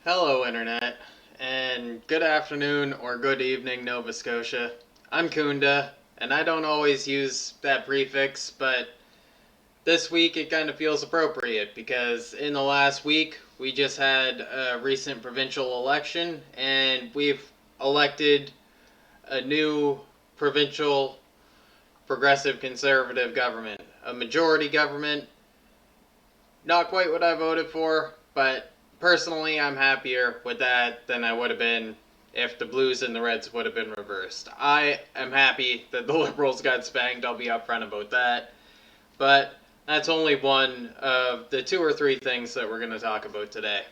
Hello, Internet, and good afternoon or good evening, Nova Scotia. I'm Kunda, and I don't always use that prefix, but this week it kind of feels appropriate because in the last week we just had a recent provincial election, and we've elected a new provincial progressive conservative government, a majority government. Not quite what I voted for, but personally, I'm happier with that than I would have been if the Blues and the Reds would have been reversed. I am happy that the Liberals got spanked, I'll be upfront about that. But that's only one of the two or three things that we're going to talk about today.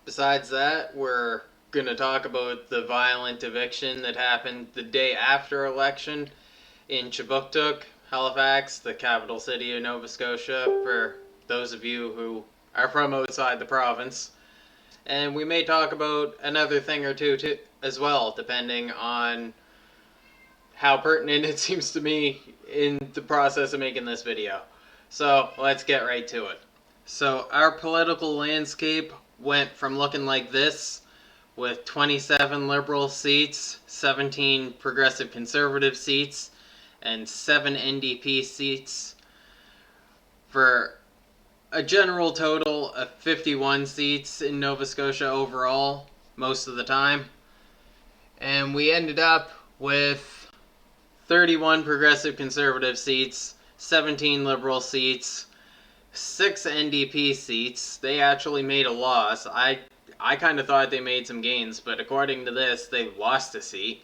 Besides that, we're going to talk about the violent eviction that happened the day after election in Chibuktuk, Halifax, the capital city of Nova Scotia, for those of you who are from outside the province. And we may talk about another thing or two too, as well, depending on how pertinent it seems to me in the process of making this video. So let's get right to it. So our political landscape went from looking like this, with 27 Liberal seats, 17 Progressive Conservative seats, and 7 NDP seats, for a general total of 51 seats in Nova Scotia overall, most of the time. And we ended up with 31 Progressive Conservative seats, 17 Liberal seats, 6 NDP seats. They actually made a loss. I kind of thought they made some gains, but according to this, they lost a seat.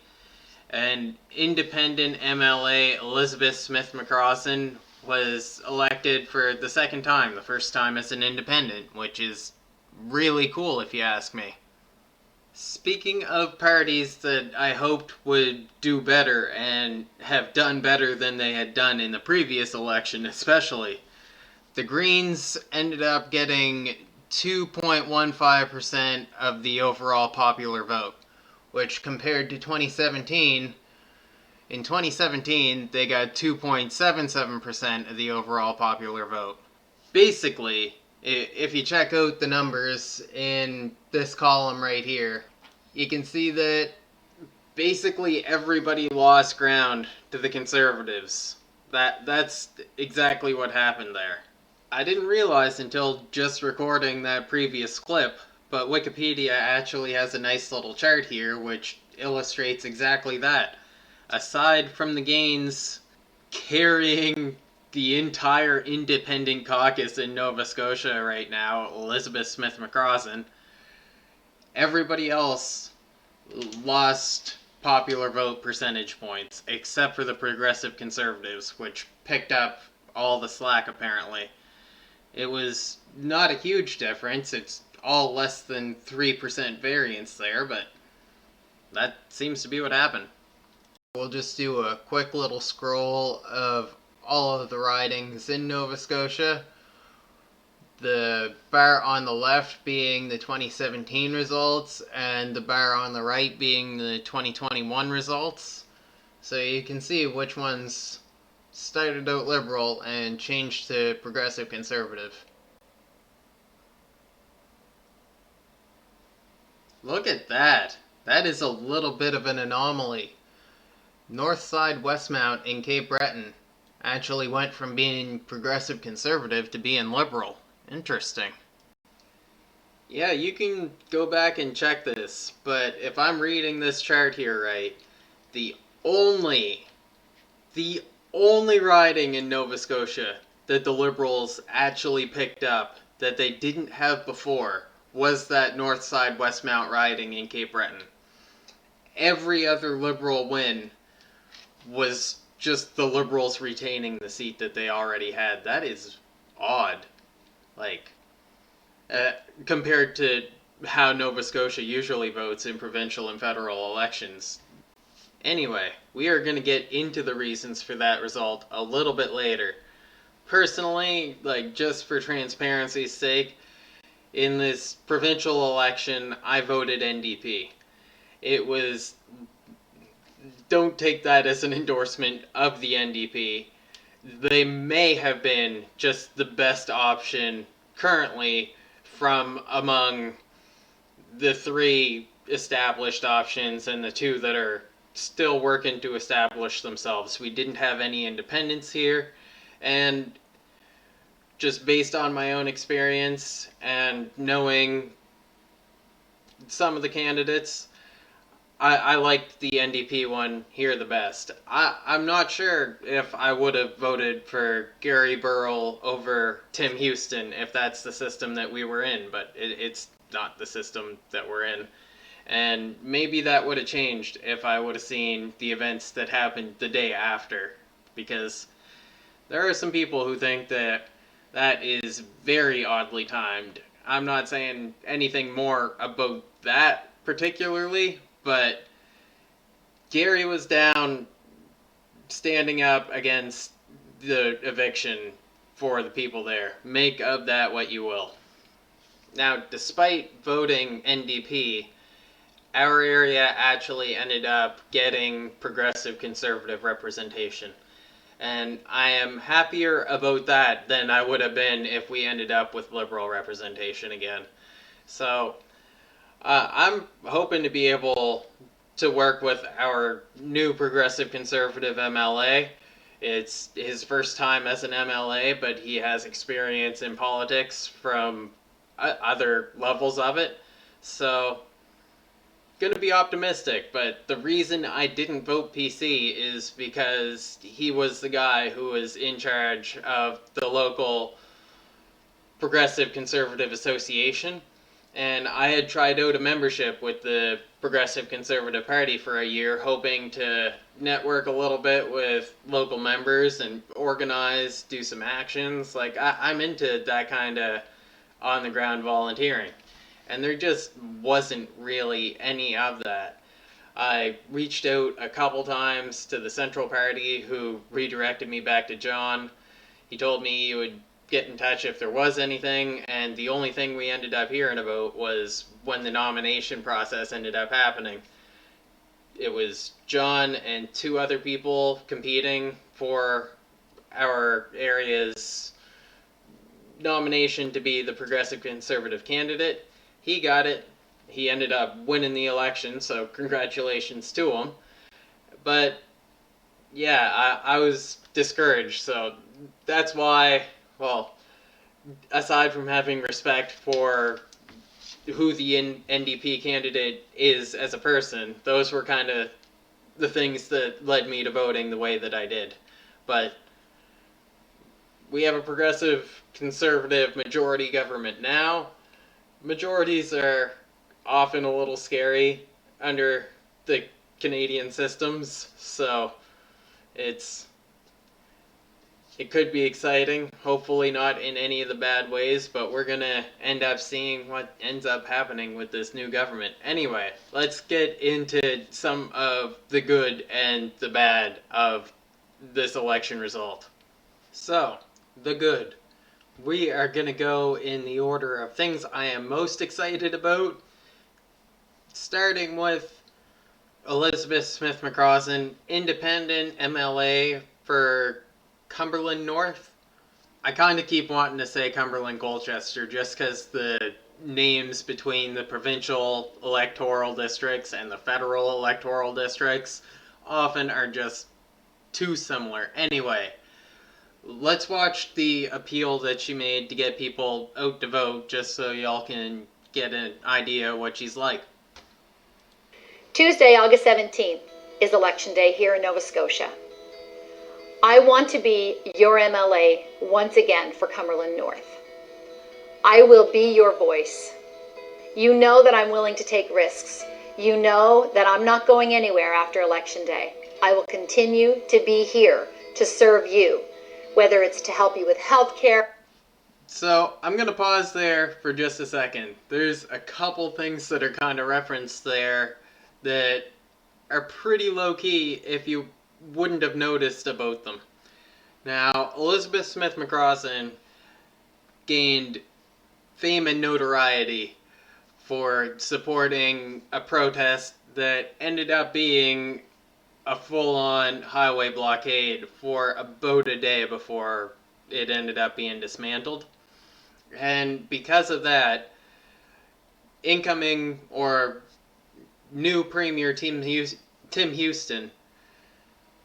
And Independent MLA Elizabeth Smith Mccrawson was elected for the second time, the first time as an independent, which is really cool if you ask me. Speaking of parties that I hoped would do better and have done better than they had done in the previous election especially, the Greens ended up getting 2.15% of the overall popular vote, which compared to 2017, in 2017 they got 2.77% of the overall popular vote. Basically, if you check out the numbers in this column right here, you can see that basically everybody lost ground to the Conservatives. That's exactly what happened there. I didn't realize until just recording that previous clip, but Wikipedia actually has a nice little chart here which illustrates exactly that. Aside from the gains carrying the entire independent caucus in Nova Scotia right now, Elizabeth Smith Mccrawson, everybody else lost popular vote percentage points, except for the Progressive Conservatives, which picked up all the slack apparently. It was not a huge difference. It's all less than 3% variance there, but that seems to be what happened. We'll just do a quick little scroll of all of the ridings in Nova Scotia. The bar on the left being the 2017 results, and the bar on the right being the 2021 results. So you can see which ones started out Liberal and changed to Progressive Conservative. Look at that! That is a little bit of an anomaly. Northside Westmount in Cape Breton actually went from being Progressive Conservative to being Liberal. Interesting. Yeah, you can go back and check this, but if I'm reading this chart here right, the only riding in Nova Scotia that the Liberals actually picked up that they didn't have before was that Northside Westmount riding in Cape Breton. Every other Liberal win was just the Liberals retaining the seat that they already had. That is odd. Like, compared to how Nova Scotia usually votes in provincial and federal elections. Anyway, we are going to get into the reasons for that result a little bit later. Personally, like, just for transparency's sake, in this provincial election, I voted NDP. It was... Don't take that as an endorsement of the NDP. They may have been just the best option currently from among the three established options and the two that are still working to establish themselves. We didn't have any independents here, and just based on my own experience and knowing some of the candidates, I liked the NDP one here the best. I'm not sure if I would have voted for Gary Burrell over Tim Houston if that's the system that we were in, but it's not the system that we're in. And maybe that would have changed if I would have seen the events that happened the day after, because there are some people who think that that is very oddly timed. I'm not saying anything more about that particularly, but Gary was down standing up against the eviction for the people there. Make of that what you will. Now, despite voting NDP, our area actually ended up getting progressive conservative representation. And I am happier about that than I would have been if we ended up with liberal representation again. So I'm hoping to be able to work with our new progressive conservative MLA. It's his first time as an MLA, but he has experience in politics from other levels of it. So going to be optimistic, but the reason I didn't vote PC is because he was the guy who was in charge of the local Progressive Conservative Association, and I had tried out a membership with the Progressive Conservative Party for a year, hoping to network a little bit with local members and organize, do some actions. Like, I'm into that kind of on-the-ground volunteering. And there just wasn't really any of that. I reached out a couple times to the Central Party, who redirected me back to John. He told me he would get in touch if there was anything, and the only thing we ended up hearing about was when the nomination process ended up happening. It was John and two other people competing for our area's nomination to be the Progressive Conservative candidate. He got it. He ended up winning the election, so congratulations to him. But yeah, I was discouraged, so that's why, well, aside from having respect for who the NDP candidate is as a person, those were kind of the things that led me to voting the way that I did. But we have a progressive conservative majority government now. Majorities are often a little scary under the Canadian systems, so it could be exciting, hopefully not in any of the bad ways, but we're gonna end up seeing what ends up happening with this new government. Anyway, let's get into some of the good and the bad of this election result. So, the good. We are going to go in the order of things I am most excited about, starting with Elizabeth Smith Mccrawson, Independent MLA for Cumberland North. I kind of keep wanting to say Cumberland Colchester just because the names between the provincial electoral districts and the federal electoral districts often are just too similar. Anyway, let's watch the appeal that she made to get people out to vote, just so y'all can get an idea of what she's like. Tuesday, August 17th is Election Day here in Nova Scotia. I want to be your MLA once again for Cumberland North. I will be your voice. You know that I'm willing to take risks. You know that I'm not going anywhere after Election Day. I will continue to be here to serve you, whether it's to help you with health care. So I'm going to pause there for just a second. There's a couple things that are kind of referenced there that are pretty low-key if you wouldn't have noticed about them. Now, Elizabeth Smith Mccrawson gained fame and notoriety for supporting a protest that ended up being a full-on highway blockade for about a day before it ended up being dismantled. And because of that, incoming or new Premier Tim Houston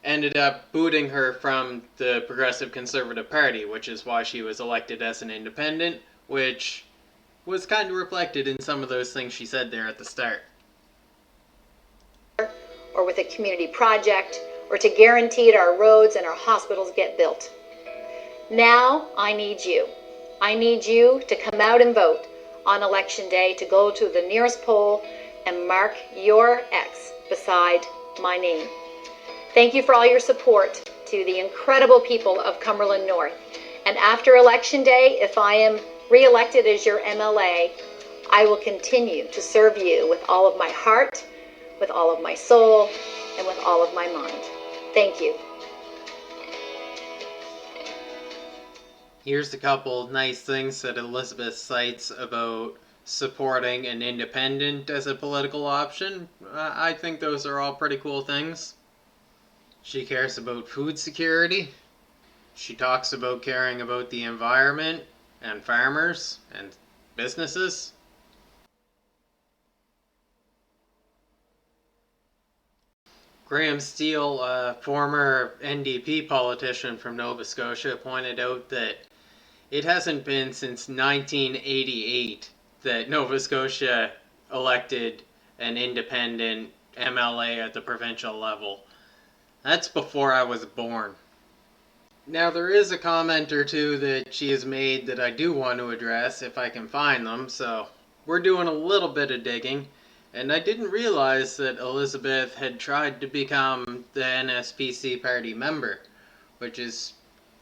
ended up booting her from the Progressive Conservative Party, which is why she was elected as an independent, which was kind of reflected in some of those things she said there at the start. Or with a community project, or to guarantee our roads and our hospitals get built. Now I need you. I need you to come out and vote on Election Day, to go to the nearest poll and mark your X beside my name. Thank you for all your support to the incredible people of Cumberland North. And after Election Day, if I am re-elected as your MLA, I will continue to serve you with all of my heart, with all of my soul, and with all of my mind. Thank you. Here's a couple nice things that Elizabeth cites about supporting an independent as a political option. I think those are all pretty cool things. She cares about food security. She talks about caring about the environment and farmers and businesses. Graham Steele, a former NDP politician from Nova Scotia, pointed out that it hasn't been since 1988 that Nova Scotia elected an independent MLA at the provincial level. That's before I was born. Now, there is a comment or two that she has made that I do want to address if I can find them, so we're doing a little bit of digging. And I didn't realize that Elizabeth had tried to become the NSPC party member, which is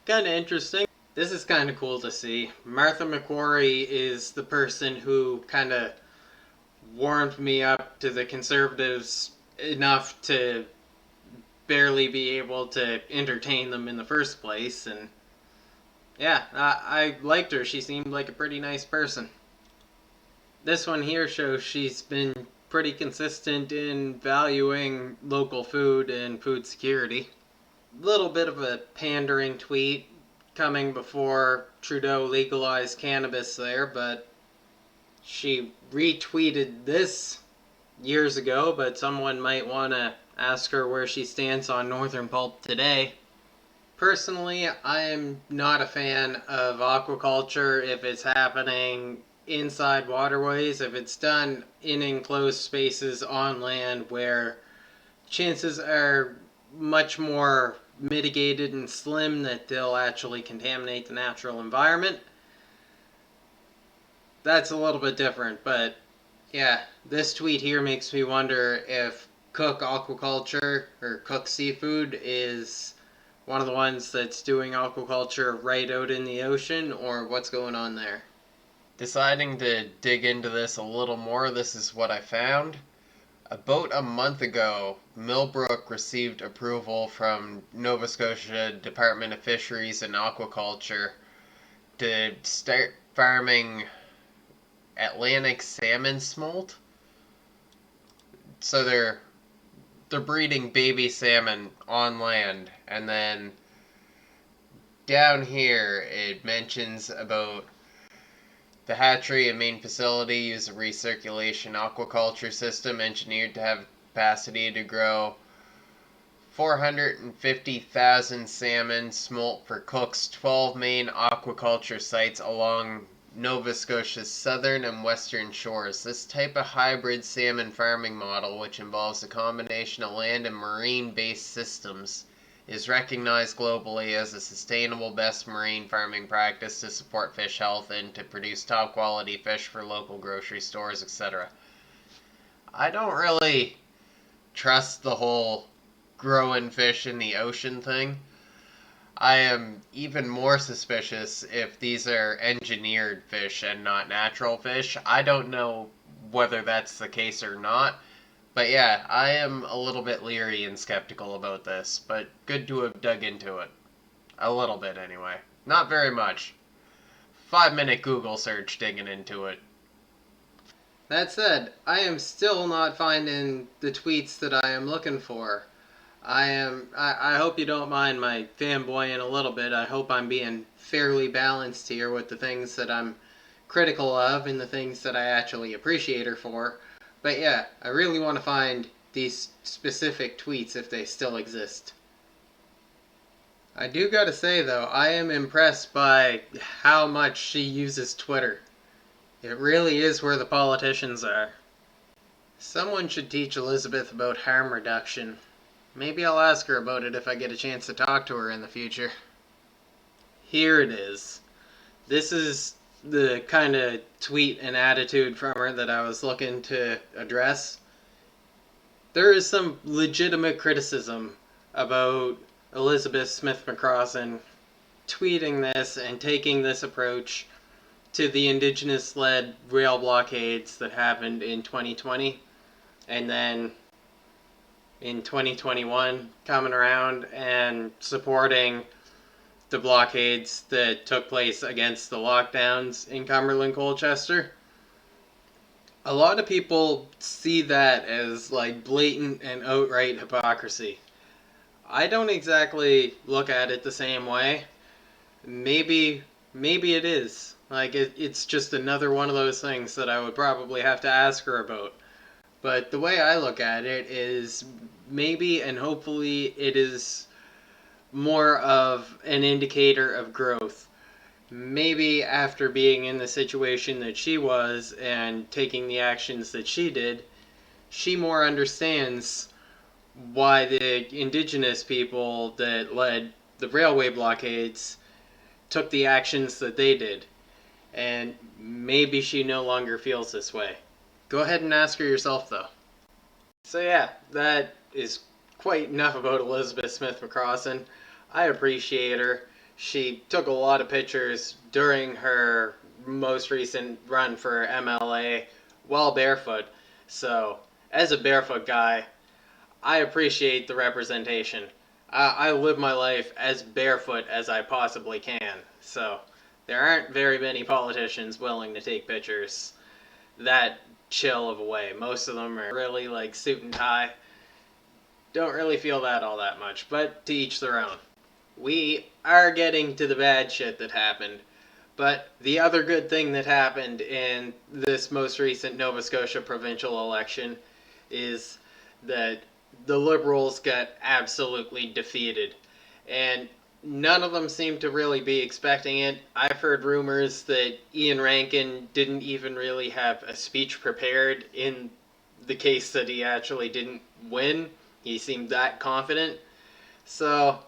kind of interesting. This is kind of cool to see. Martha McQuarrie is the person who kind of warmed me up to the Conservatives enough to barely be able to entertain them in the first place. And yeah, I liked her. She seemed like a pretty nice person. This one here shows she's been pretty consistent in valuing local food and food security. Little bit of a pandering tweet coming before Trudeau legalized cannabis there, but she retweeted this years ago, but someone might want to ask her where she stands on Northern Pulp today. Personally, I am not a fan of aquaculture if it's happening inside waterways, if it's done in enclosed spaces on land where chances are much more mitigated and slim that they'll actually contaminate the natural environment. That's a little bit different, but yeah, this tweet here makes me wonder if Cook Aquaculture or Cook Seafood is one of the ones that's doing aquaculture right out in the ocean, or what's going on there. Deciding to dig into this a little more, this is what I found. About a month ago, Millbrook received approval from Nova Scotia Department of Fisheries and Aquaculture to start farming Atlantic salmon smolt. So they're breeding baby salmon on land, and then down here it mentions about the hatchery and main facility use a recirculation aquaculture system engineered to have capacity to grow 450,000 salmon smolt for Cook's 12 main aquaculture sites along Nova Scotia's southern and western shores. This type of hybrid salmon farming model, which involves a combination of land and marine-based systems, is recognized globally as a sustainable best marine farming practice to support fish health and to produce top quality fish for local grocery stores, etc. I don't really trust the whole growing fish in the ocean thing. I am even more suspicious if these are engineered fish and not natural fish. I don't know whether that's the case or not. But yeah, I am a little bit leery and skeptical about this, but good to have dug into it. A little bit, anyway. Not very much. 5-minute Google search digging into it. That said, I am still not finding the tweets that I am looking for. I hope you don't mind my fanboying a little bit. I hope I'm being fairly balanced here with the things that I'm critical of and the things that I actually appreciate her for. But yeah, I really want to find these specific tweets if they still exist. I do gotta say though, I am impressed by how much she uses Twitter. It really is where the politicians are. Someone should teach Elizabeth about harm reduction. Maybe I'll ask her about it if I get a chance to talk to her in the future. Here it is. This is the kind of tweet and attitude from her that I was looking to address. There is some legitimate criticism about Elizabeth Smith Mccrawson tweeting this and taking this approach to the Indigenous-led rail blockades that happened in 2020, and then in 2021 coming around and supporting the blockades that took place against the lockdowns in Cumberland, Colchester. A lot of people see that as like blatant and outright hypocrisy. I don't exactly look at it the same way. Maybe it is. Like it's just another one of those things that I would probably have to ask her about. But the way I look at it is maybe and hopefully it is more of an indicator of growth. Maybe after being in the situation that she was and taking the actions that she did, she more understands why the indigenous people that led the railway blockades took the actions that they did. And maybe she no longer feels this way. Go ahead and ask her yourself, though. So yeah, that is quite enough about Elizabeth Smith Mccrawson. I appreciate her. She took a lot of pictures during her most recent run for MLA while barefoot. So, as a barefoot guy, I appreciate the representation. I live my life as barefoot as I possibly can. So, there aren't very many politicians willing to take pictures that chill of a way. Most of them are really like suit and tie. Don't really feel that all that much, but to each their own. We are getting to the bad shit that happened. But the other good thing that happened in this most recent Nova Scotia provincial election is that the Liberals got absolutely defeated. And none of them seem to really be expecting it. I've heard rumors that Ian Rankin didn't even really have a speech prepared in the case that he actually didn't win. He seemed that confident. So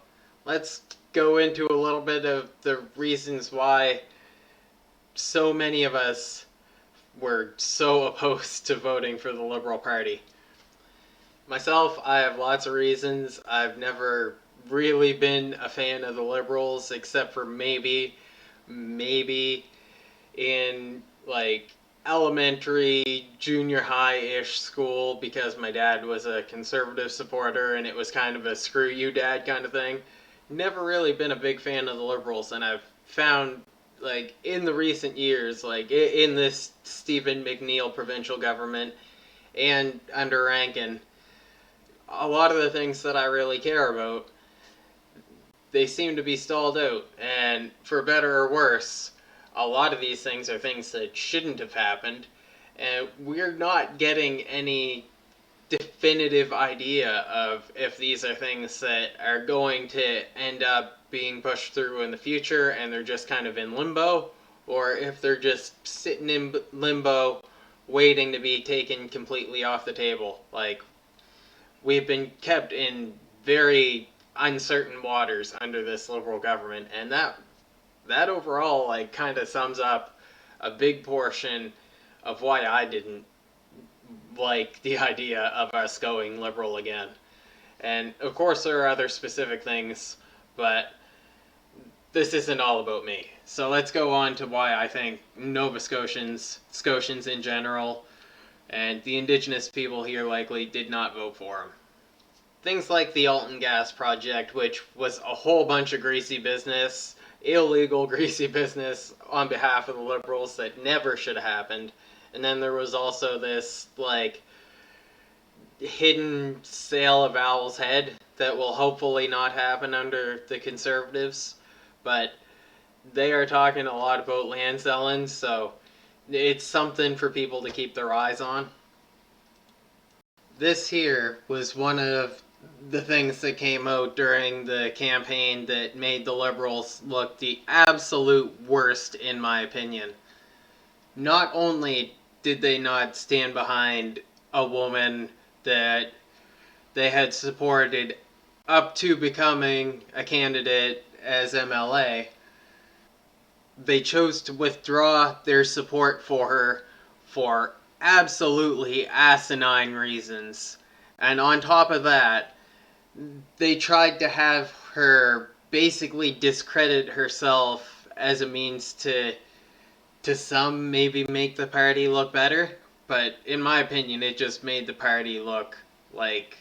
let's go into a little bit of the reasons why so many of us were so opposed to voting for the Liberal Party. Myself, I have lots of reasons. I've never really been a fan of the Liberals, except for maybe in like elementary, junior high-ish school because my dad was a conservative supporter and it was kind of a screw you dad kind of thing. Never really been a big fan of the Liberals, and I've found like in the recent years, like in this Stephen McNeil provincial government and under Rankin, a lot of the things that I really care about, they seem to be stalled out. And for better or worse, a lot of these things are things that shouldn't have happened. And we're not getting any definitive idea of if these are things that are going to end up being pushed through in the future and they're just kind of in limbo, or if they're just sitting in limbo waiting to be taken completely off the table. Like, we've been kept in very uncertain waters under this Liberal government, and that overall like kind of sums up a big portion of why I didn't like the idea of us going Liberal again. And of course there are other specific things, but this isn't all about me. So let's go on to why I think Nova Scotians in general, and the Indigenous people here likely did not vote for him. Things like the Alton Gas Project, which was a whole bunch of greasy business, illegal greasy business on behalf of the Liberals that never should have happened. And then there was also this, like, hidden sale of Owl's Head that will hopefully not happen under the Conservatives. But they are talking a lot about land selling, so it's something for people to keep their eyes on. This here was one of the things that came out during the campaign that made the Liberals look the absolute worst, in my opinion. Not only did they not stand behind a woman that they had supported up to becoming a candidate as MLA, they chose to withdraw their support for her for absolutely asinine reasons. And on top of that, they tried to have her basically discredit herself as a means to some maybe make the party look better, but in my opinion it just made the party look like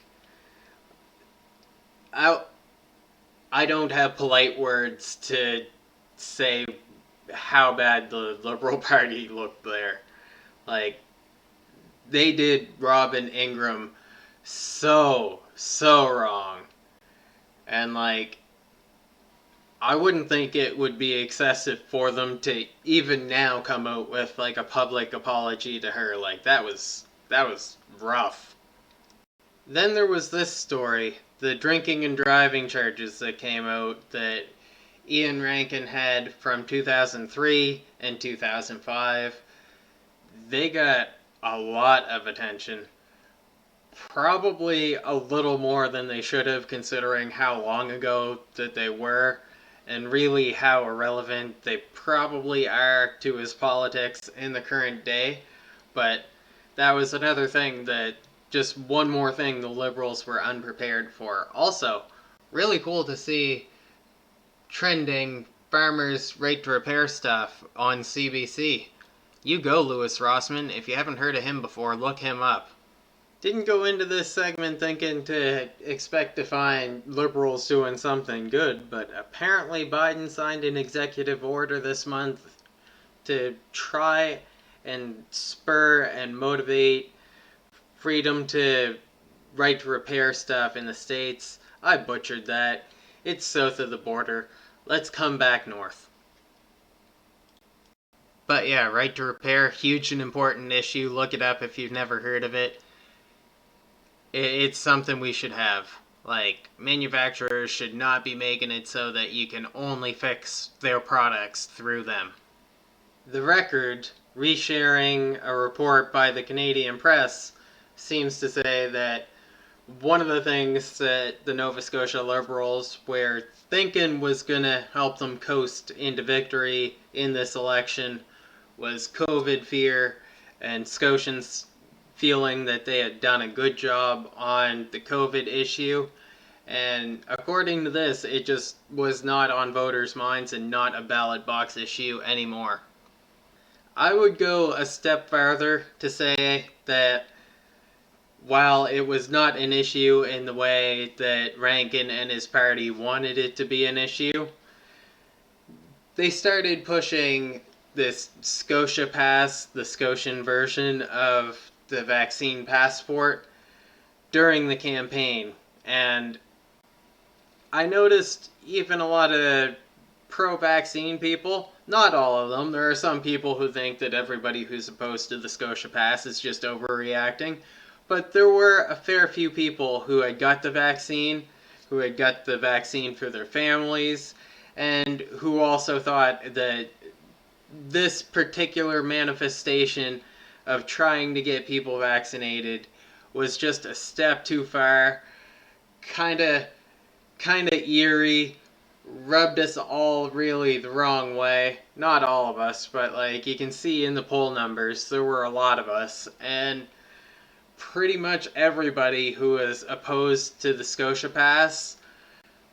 I I don't have polite words to say how bad the Liberal Party looked there. Like, they did Robin Ingram so wrong. And, like, I wouldn't think it would be excessive for them to even now come out with, like, a public apology to her. Like, that was rough. Then there was this story, the drinking and driving charges that came out that Ian Rankin had from 2003 and 2005. They got a lot of attention. Probably a little more than they should have, considering how long ago that they were, and really how irrelevant they probably are to his politics in the current day. But that was another thing that, just one more thing the Liberals were unprepared for. Also, really cool to see trending farmers' right to repair stuff on CBC. You go, Louis Rossman. If you haven't heard of him before, look him up. Didn't go into this segment thinking to expect to find liberals doing something good, but apparently Biden signed an executive order this month to try and spur and motivate freedom to right to repair stuff in the States. I butchered that. It's south of the border. Let's come back north. But yeah, right to repair, huge and important issue. Look it up if you've never heard of it. It's something we should have. Like, manufacturers should not be making it so that you can only fix their products through them. The Record, resharing a report by the Canadian Press, seems to say that one of the things that the Nova Scotia Liberals were thinking was going to help them coast into victory in this election was COVID fear and Scotians feeling that they had done a good job on the COVID issue. And according to this, it just was not on voters' minds and not a ballot box issue anymore. I would go a step farther to say that while it was not an issue in the way that Rankin and his party wanted it to be an issue, they started pushing this Scotia Pass, the Scotian version of the vaccine passport, during the campaign. And I noticed even a lot of pro-vaccine people, not all of them, there are some people who think that everybody who's opposed to the Scotia Pass is just overreacting, but there were a fair few people who had got the vaccine for their families, and who also thought that this particular manifestation of trying to get people vaccinated was just a step too far, kinda eerie, rubbed us all really the wrong way. Not all of us, but like you can see in the poll numbers, there were a lot of us, and pretty much everybody who is opposed to the Scotia Pass,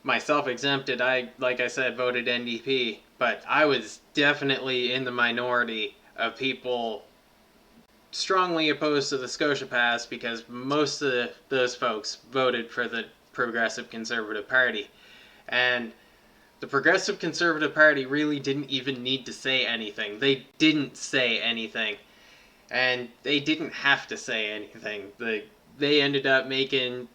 myself exempted, like I said, voted NDP, but I was definitely in the minority of people strongly opposed to the Scotia Pass because most of those folks voted for the Progressive Conservative Party. And the Progressive Conservative Party really didn't even need to say anything. They didn't say anything. And they didn't have to say anything. They ended up making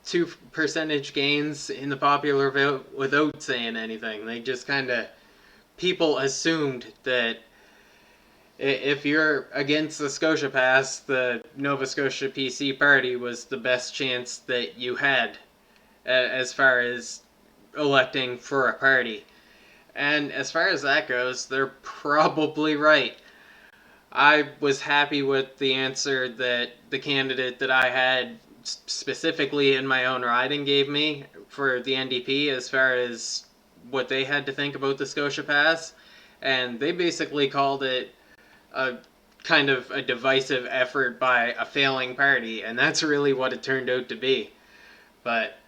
2 percentage gains in the popular vote without saying anything. They just kind of, people assumed that If you're against the Scotia Pass, the Nova Scotia PC party was the best chance that you had as far as electing for a party. And as far as that goes, they're probably right. I was happy with the answer that the candidate that I had specifically in my own riding gave me for the NDP as far as what they had to think about the Scotia Pass. And they basically called it a kind of a divisive effort by a failing party, and that's really what it turned out to be. But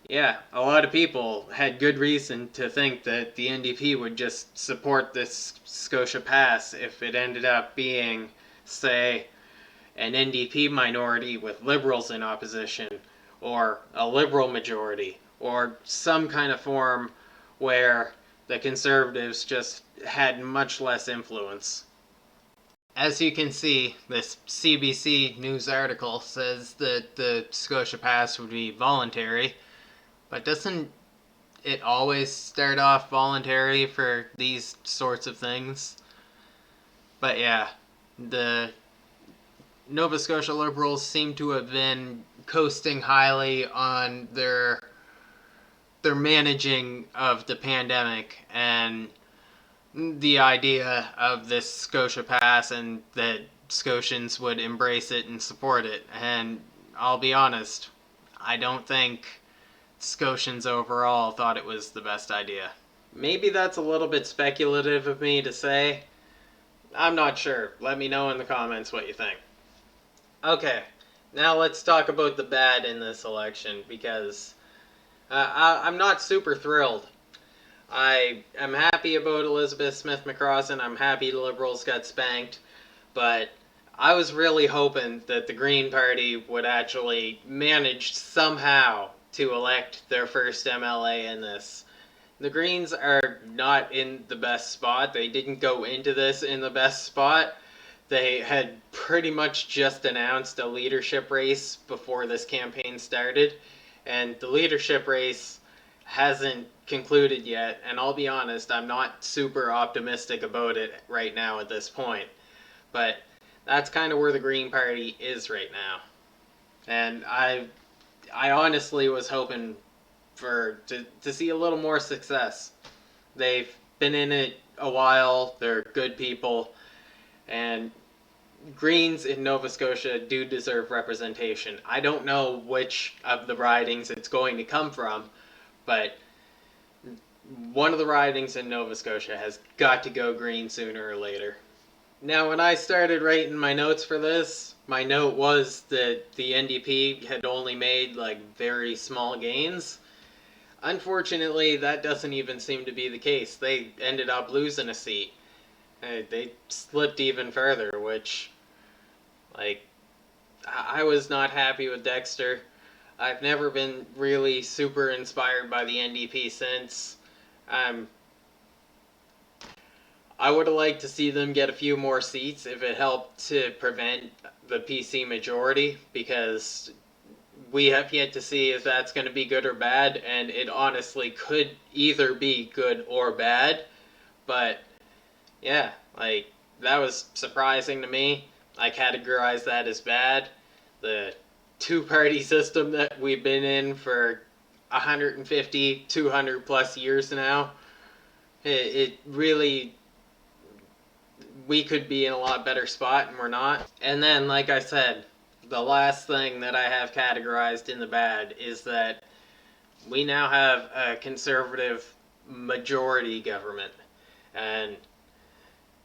yeah, a lot of people had good reason to think that the NDP would just support this Scotia Pass if it ended up being, say, an NDP minority with Liberals in opposition, or a Liberal majority, or some kind of form where the Conservatives just had much less influence. As you can see, this CBC News article says that the Scotia Pass would be voluntary, but doesn't it always start off voluntary for these sorts of things? But yeah, the Nova Scotia Liberals seem to have been coasting highly on their managing of the pandemic and the idea of this Scotia Pass and that Scotians would embrace it and support it. And I'll be honest, I don't think Scotians overall thought it was the best idea. Maybe that's a little bit speculative of me to say. I'm not sure. Let me know in the comments what you think. Okay, now let's talk about the bad in this election because I'm not super thrilled. I am happy about Elizabeth Smith Mccrawson. I'm happy the Liberals got spanked, but I was really hoping that the Green Party would actually manage somehow to elect their first MLA in this. The Greens are not in the best spot. They didn't go into this in the best spot. They had pretty much just announced a leadership race before this campaign started, and the leadership race hasn't concluded yet, and I'll be honest, I'm not super optimistic about it right now at this point. But that's kind of where the Green Party is right now. And I honestly was hoping to see a little more success. They've been in it a while, they're good people, and Greens in Nova Scotia do deserve representation. I don't know which of the ridings it's going to come from, but one of the ridings in Nova Scotia has got to go green sooner or later. Now, when I started writing my notes for this, my note was that the NDP had only made like very small gains. Unfortunately, that doesn't even seem to be the case. They ended up losing a seat. They slipped even further, which, like, I was not happy with Dexter. I've never been really super inspired by the NDP since. I would have liked to see them get a few more seats if it helped to prevent the PC majority, because we have yet to see if that's going to be good or bad, and it honestly could either be good or bad. But yeah, like, that was surprising to me. I categorize that as bad. The two-party system that we've been in for 150, 200 plus years now, it really, we could be in a lot better spot and we're not. And then, like I said, the last thing that I have categorized in the bad is that we now have a conservative majority government. And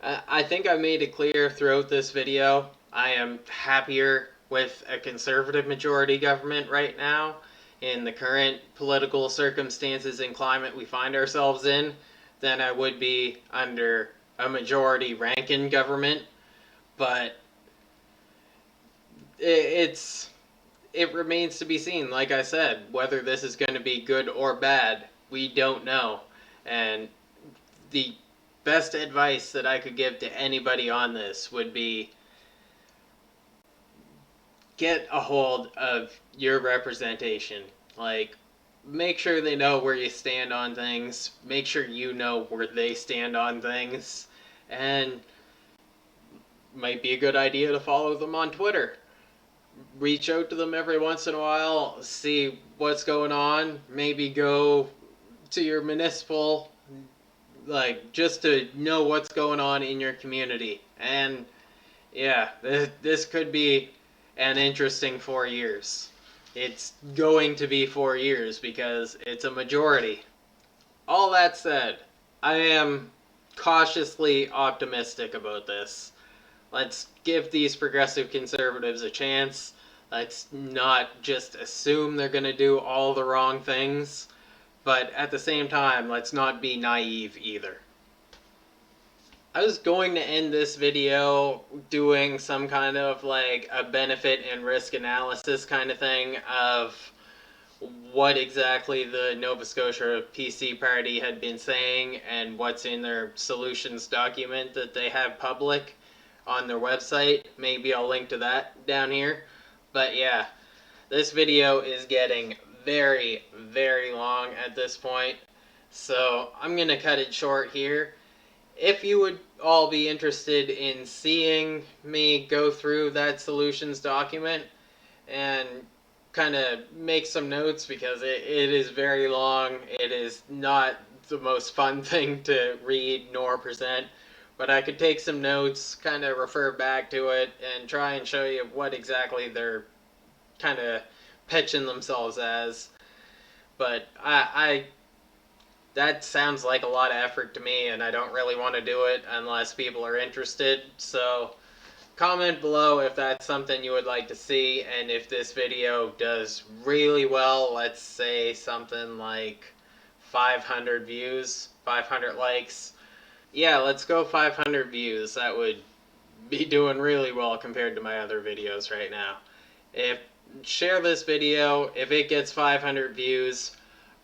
I think I made it clear throughout this video, I am happier with a conservative majority government right now in the current political circumstances and climate we find ourselves in than I would be under a majority Rankin government. But it remains to be seen, like I said, whether this is going to be good or bad. We don't know. And the best advice that I could give to anybody on this would be get a hold of your representation. Like, make sure they know where you stand on things. Make sure you know where they stand on things. And might be a good idea to follow them on Twitter. Reach out to them every once in a while, see what's going on, maybe go to your municipal, like, just to know what's going on in your community. And yeah, this could be an interesting 4 years. It's going to be 4 years because it's a majority. All that said, I am cautiously optimistic about this. Let's give these progressive conservatives a chance. Let's not just assume they're going to do all the wrong things. But at the same time, let's not be naive either. I was going to end this video doing some kind of like a benefit and risk analysis kind of thing of what exactly the Nova Scotia PC Party had been saying and what's in their solutions document that they have public on their website. Maybe I'll link to that down here. But yeah, this video is getting very, very long at this point. So I'm going to cut it short here. If you would all be interested in seeing me go through that solutions document and kind of make some notes, because it is very long, it is not the most fun thing to read nor present, but I could take some notes, kind of refer back to it, and try and show you what exactly they're kind of pitching themselves as. But I that sounds like a lot of effort to me, and I don't really want to do it unless people are interested. So comment below if that's something you would like to see, and if this video does really well, let's say something like 500 views, 500 likes. Yeah, let's go 500 views. That would be doing really well compared to my other videos right now. Share this video. If it gets 500 views,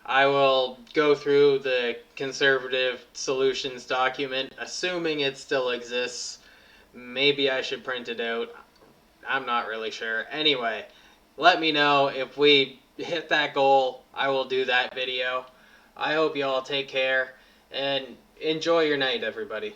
I will go through the conservative solutions document, assuming it still exists. Maybe I should print it out. I'm not really sure. Anyway, let me know if we hit that goal. I will do that video. I hope you all take care and enjoy your night, everybody.